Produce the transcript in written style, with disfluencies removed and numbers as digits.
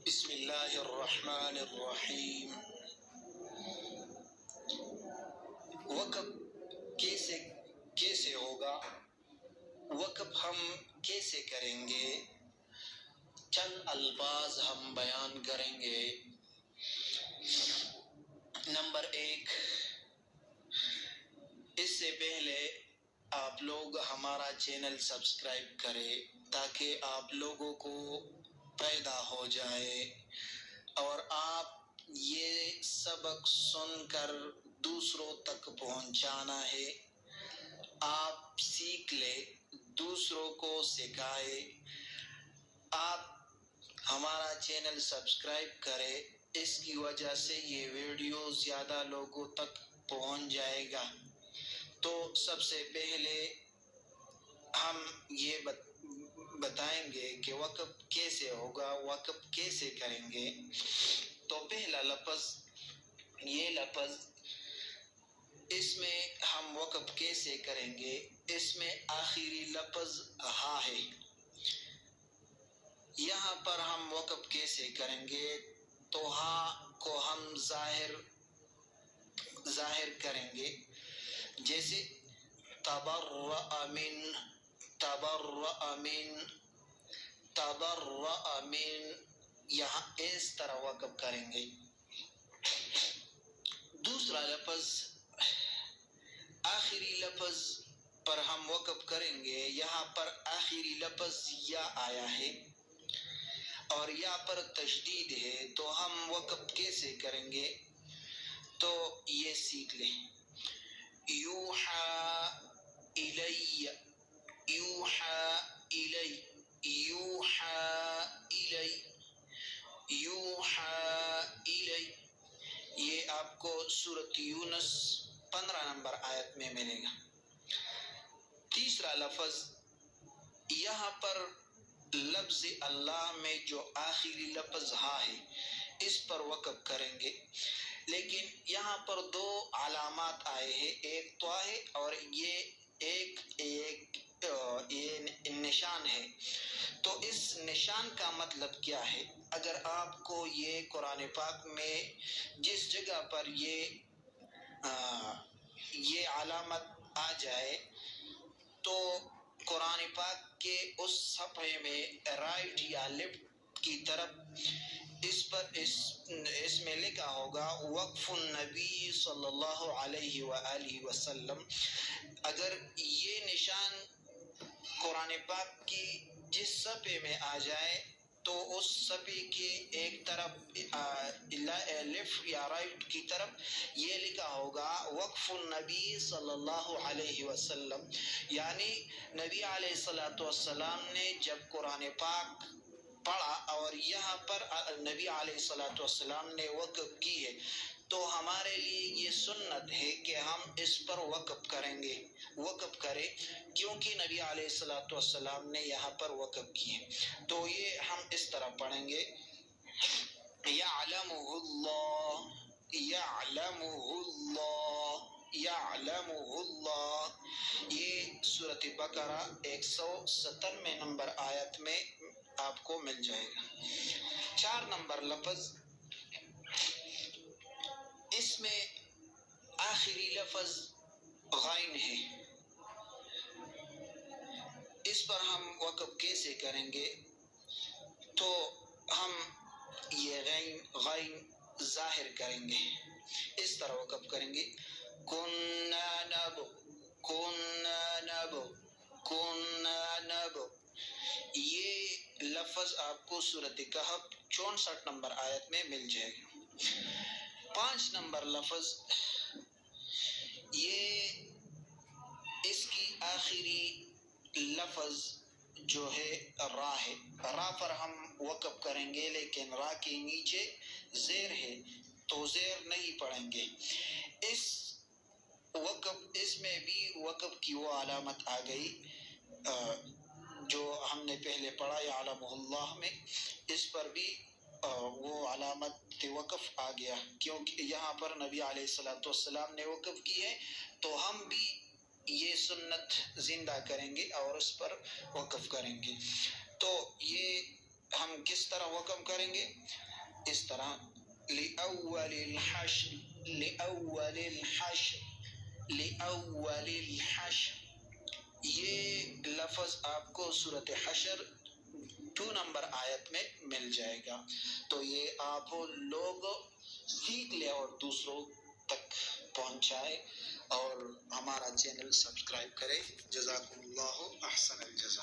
بسم اللہ الرحمن الرحیم۔ وقف کیسے ہوگا، وقف ہم کیسے کریں گے، چند الفاظ ہم بیان کریں گے۔ نمبر 1، اس سے پہلے آپ لوگ ہمارا چینل سبسکرائب کریں تاکہ آپ لوگوں کو پیدا ہو جائے اور آپ یہ سبق سن کر دوسروں تک پہنچانا ہے۔ آپ سیکھ لے، دوسروں کو سکھائے۔ آپ ہمارا چینل سبسکرائب کریں، اس کی وجہ سے یہ ویڈیو زیادہ لوگوں تک پہنچ جائے گا۔ تو سب سے پہلے ہم یہ بتائیں گے کہ وقف کیسے ہوگا، وقف کیسے کریں گے۔ تو پہلا لفظ، یہ لفظ، اس میں ہم وقف کیسے کریں گے، اس میں آخری لفظ ہا ہے۔ یہاں پر ہم وقف کیسے کریں گے، تو ہا کو ہم ظاہر کریں گے، جیسے تبرأ من، تبرأ من، تبرأ من، یہاں اس طرح وقف کریں گے۔ دوسرا لفظ، آخری لفظ پر ہم وقف کریں گے۔ یہاں پر آخری لفظ یا آیا ہے اور یا پر تشدید ہے، تو ہم وقف کیسے کریں گے، تو یہ سیکھ لیں۔ یوحى الی، یوحى الی، یوحى الی، یوحى الی، یہ آپ کو سورۃ یونس 15 نمبر آیت میں ملے گا۔ تیسرا لفظ، یہاں پر لفظ اللہ میں جو آخری لفظ ہا ہے، اس پر وقف کریں گے، لیکن یہاں پر دو علامات آئے ہیں، ایک تو ہے اور یہ ایک نشان ہے۔ تو اس نشان کا مطلب کیا ہے؟ اگر آپ کو یہ قرآن پاک میں جس جگہ پر یہ علامت آ جائے، تو قرآن پاک کے اس صفحے میں رائٹ یا لیفٹ کی طرف اس میں لکھا ہوگا وقف النبی صلی اللہ علیہ وآلہ وسلم۔ اگر یہ نشان قرآن پاک کی جس صفحے میں آ جائے، تو اس صفحے کے ایک طرف لیفٹ یا رائٹ کی طرف یہ لکھا ہوگا وقف النبی صلی اللہ علیہ وسلم، یعنی نبی علیہ الصلوۃ والسلام نے جب قرآن پاک پڑھا اور یہاں پر نبی علیہ الصلوۃ والسلام نے وقف کی ہے، تو ہمارے لیے یہ سنت ہے کہ ہم اس پر وقف کریں گے، وقف کریں، کیونکہ نبی علیہ الصلوۃ والسلام نے یہاں پر وقف کی ہے۔ تو یہ ہم اس طرح پڑھیں گے، یعلمہ اللہ، یعلمہ اللہ، یعلمہ اللہ، یہ سورۃ بقرہ 197 نمبر آیت میں آپ کو مل جائے گا۔ 4 نمبر لفظ، اس میں آخری لفظ غین ہے، اس پر ہم وقف کیسے کریں گے، تو ہم یہ غین ظاہر کریں گے، اس طرح وقف کریں گے، کننا نب، کننا نب، کننا نب۔ یہ لفظ آپ کو سورۃ کہف 64 نمبر آیت میں مل جائے گا۔ 5 نمبر لفظ، یہ اس کی آخری لفظ جو ہے را ہے، را پر ہم وقف کریں گے، لیکن را کے نیچے زیر ہے تو زیر نہیں پڑھیں گے۔ اس میں بھی وقف کی وہ علامت آ گئی جو ہم نے پہلے پڑھا یعلمہ اللہ میں، اس پر بھی وہ علامت وقف آ گیا، کیونکہ یہاں پر نبی علیہ الصلوۃ والسلام نے وقف کی ہے، تو ہم بھی یہ سنت زندہ کریں گے اور اس پر وقف کریں گے۔ تو یہ ہم کس طرح وقف کریں گے؟ اس طرح لأول الحشر، لأول الحشر، لأول الحشر، یہ لفظ آپ کو سورۃ حشر 2 نمبر آیت میں مل جائے گا. تو یہ آپ لوگ سیکھ لے اور دوسروں تک پہنچائے اور ہمارا چینل سبسکرائب کرے. جزاکم اللہ احسن الجزا.